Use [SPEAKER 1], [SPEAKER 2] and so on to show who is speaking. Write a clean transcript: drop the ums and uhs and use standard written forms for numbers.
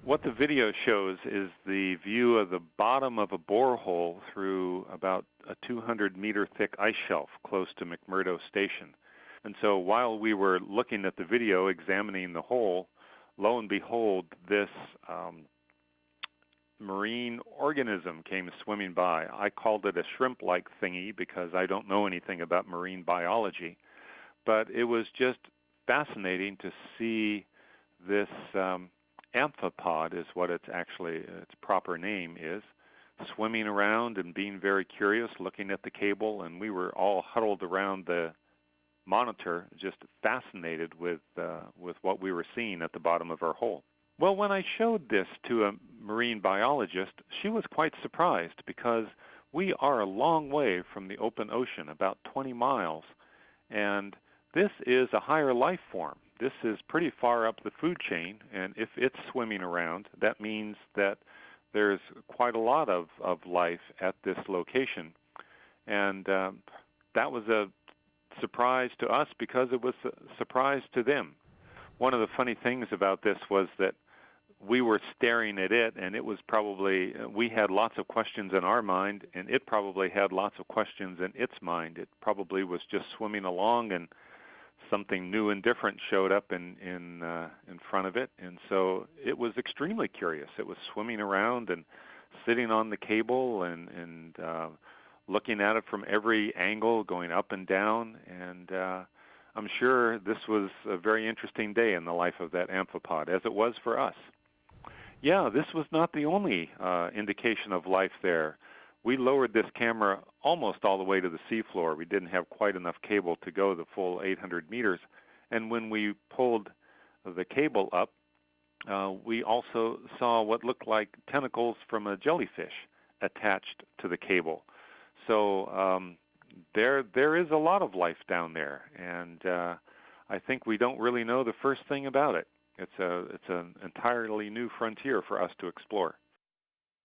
[SPEAKER 1] What the video shows is the view of the bottom of a borehole through about a 200-meter thick ice shelf close to McMurdo Station. And so while we were looking at the video, examining the hole, lo and behold, this marine organism came swimming by. I called it a shrimp-like thingy because I don't know anything about marine biology. But it was just fascinating to see this amphipod is what its proper name is, swimming around and being very curious, looking at the cable, and we were all huddled around the monitor, just fascinated with what we were seeing at the bottom of our hole. Well, when I showed this to a marine biologist, she was quite surprised because we are a long way from the open ocean, about 20 miles, and this is a higher life form. This is pretty far up the food chain, and if it's swimming around, that means that there's quite a lot of life at this location. And that was a surprise to us because it was a surprise to them. One of the funny things about this was that we were staring at it, and it was probably, we had lots of questions in our mind, and it probably had lots of questions in its mind. It probably was just swimming along, and something new and different showed up in front of it, and so it was extremely curious. It was swimming around and sitting on the cable and looking at it from every angle, going up and down, and I'm sure this was a very interesting day in the life of that amphipod, as it was for us. Yeah, this was not the only indication of life there. We lowered this camera almost all the way to the seafloor. We didn't have quite enough cable to go the full 800 meters. And when we pulled the cable up, we also saw what looked like tentacles from a jellyfish attached to the cable. So there is a lot of life down there, and I think we don't really know the first thing about it. It's an entirely new frontier for us to explore.